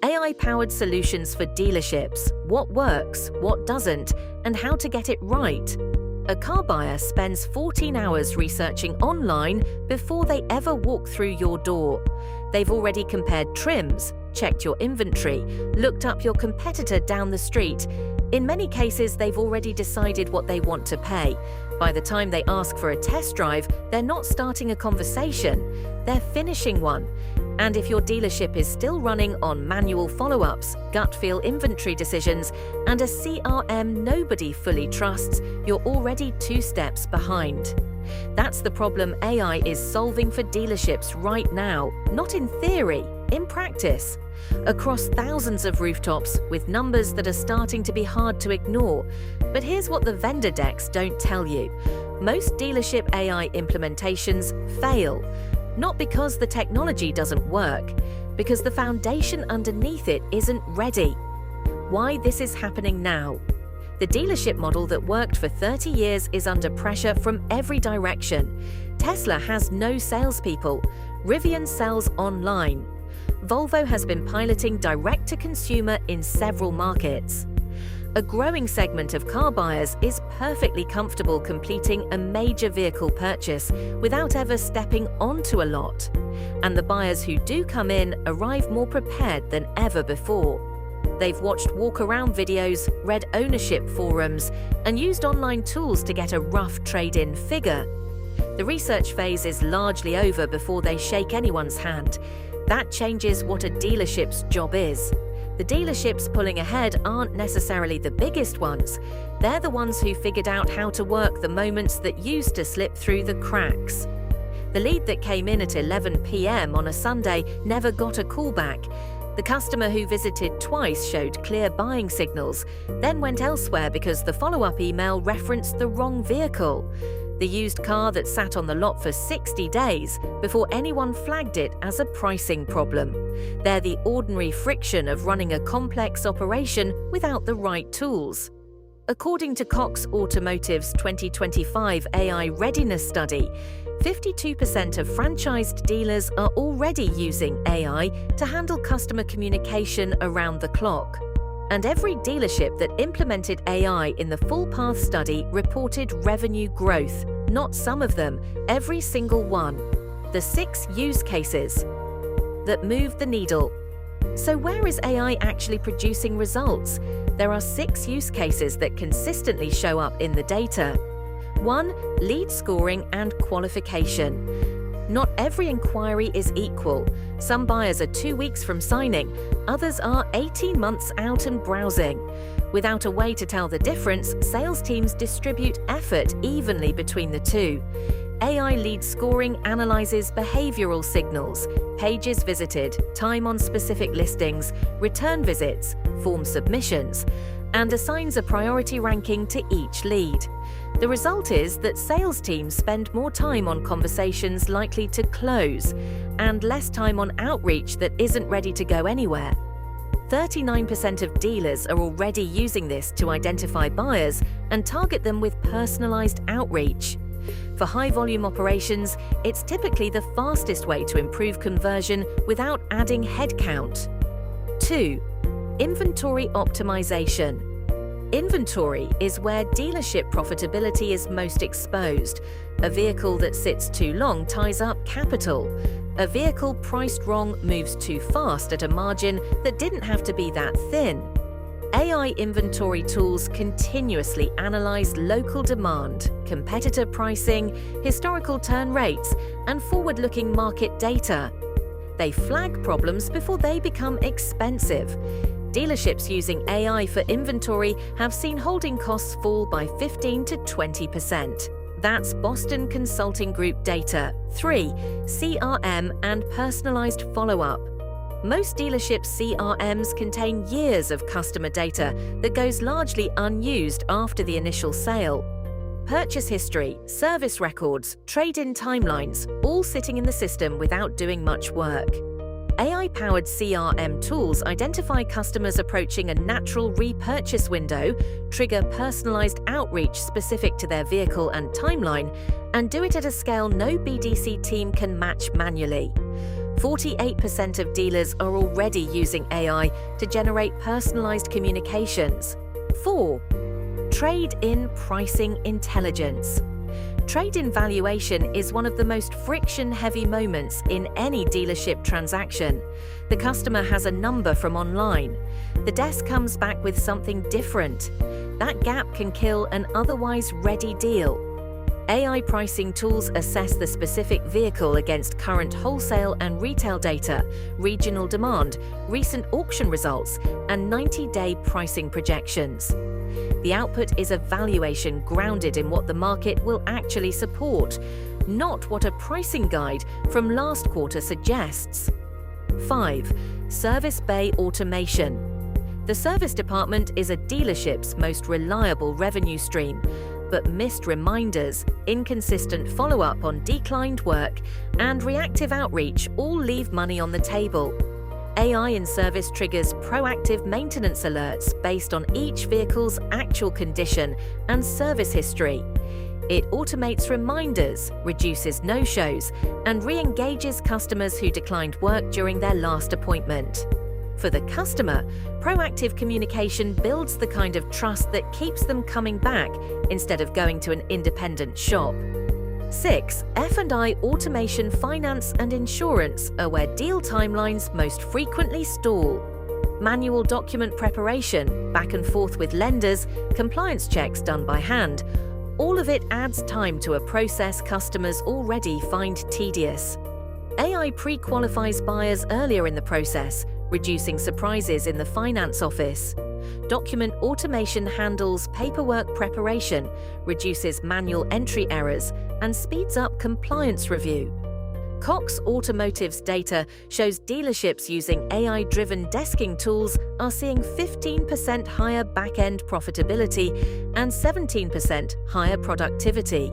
AI-powered solutions for dealerships: what works, what doesn't, and how to get it right. A car buyer spends 14 hours researching online before they ever walk through your door. They've already compared trims, checked your inventory, looked up your competitor down the street. In many cases, they've already decided what they want to pay. By the time they ask for a test drive, they're not starting a conversation, they're finishing one. And if your dealership is still running on manual follow-ups, gut feel inventory decisions, and a CRM nobody fully trusts, you're already 2 steps behind. That's the problem AI is solving for dealerships right now, not in theory, in practice. Across thousands of rooftops, with numbers that are starting to be hard to ignore. But here's what the vendor decks don't tell you. Most dealership AI implementations fail. Not because the technology doesn't work, because the foundation underneath it isn't ready. Why this is happening now? The dealership model that worked for 30 years is under pressure from every direction. Tesla has no salespeople. Rivian sells online. Volvo has been piloting direct-to-consumer in several markets. A growing segment of car buyers is perfectly comfortable completing a major vehicle purchase without ever stepping onto a lot. And the buyers who do come in arrive more prepared than ever before. They've watched walk-around videos, read ownership forums, and used online tools to get a rough trade-in figure. The research phase is largely over before they shake anyone's hand. That changes what a dealership's job is. The dealerships pulling ahead aren't necessarily the biggest ones. They're the ones who figured out how to work the moments that used to slip through the cracks. The lead that came in at 11 p.m. on a Sunday never got a call back. The customer who visited twice showed clear buying signals, then went elsewhere because the follow-up email referenced the wrong vehicle. The used car that sat on the lot for 60 days before anyone flagged it as a pricing problem. They're the ordinary friction of running a complex operation without the right tools. According to Cox Automotive's 2025 AI Readiness Study, 52% of franchised dealers are already using AI to handle customer communication around the clock. And every dealership that implemented AI in the Full Path study reported revenue growth. Not some of them, every single one. The 6 use cases that moved the needle. So where is AI actually producing results? There are 6 use cases that consistently show up in the data. 1. Lead scoring and qualification. Not every inquiry is equal. Some buyers are 2 weeks from signing, others are 18 months out and browsing. Without a way to tell the difference, sales teams distribute effort evenly between the two. AI lead scoring analyzes behavioral signals, pages visited, time on specific listings, return visits, form submissions, and assigns a priority ranking to each lead. The result is that sales teams spend more time on conversations likely to close and less time on outreach that isn't ready to go anywhere. 39% of dealers are already using this to identify buyers and target them with personalized outreach. For high-volume operations, it's typically the fastest way to improve conversion without adding headcount. 2. Inventory optimization. Inventory is where dealership profitability is most exposed. A vehicle that sits too long ties up capital. A vehicle priced wrong moves too fast at a margin that didn't have to be that thin. AI inventory tools continuously analyze local demand, competitor pricing, historical turn rates, and forward-looking market data. They flag problems before they become expensive. Dealerships using AI for inventory have seen holding costs fall by 15 to 20%. That's Boston Consulting Group data. 3. CRM and personalized follow-up. Most dealerships' CRMs contain years of customer data that goes largely unused after the initial sale. Purchase history, service records, trade-in timelines, all sitting in the system without doing much work. AI-powered CRM tools identify customers approaching a natural repurchase window, trigger personalized outreach specific to their vehicle and timeline, and do it at a scale no BDC team can match manually. 48% of dealers are already using AI to generate personalized communications. 4. Trade-in pricing intelligence. Trade-in valuation is one of the most friction-heavy moments in any dealership transaction. The customer has a number from online. The desk comes back with something different. That gap can kill an otherwise ready deal. AI pricing tools assess the specific vehicle against current wholesale and retail data, regional demand, recent auction results, and 90-day pricing projections. The output is a valuation grounded in what the market will actually support, not what a pricing guide from last quarter suggests. 5. Service bay automation. The service department is a dealership's most reliable revenue stream, but missed reminders, inconsistent follow-up on declined work, and reactive outreach all leave money on the table. AI in service triggers proactive maintenance alerts based on each vehicle's actual condition and service history. It automates reminders, reduces no-shows, and re-engages customers who declined work during their last appointment. For the customer, proactive communication builds the kind of trust that keeps them coming back instead of going to an independent shop. 6. F&I automation, finance and insurance are where deal timelines most frequently stall. Manual document preparation, back and forth with lenders, compliance checks done by hand, all of it adds time to a process customers already find tedious. AI pre-qualifies buyers earlier in the process, reducing surprises in the finance office. Document automation handles paperwork preparation, reduces manual entry errors, and speeds up compliance review. Cox Automotive's data shows dealerships using AI-driven desking tools are seeing 15% higher back-end profitability and 17% higher productivity.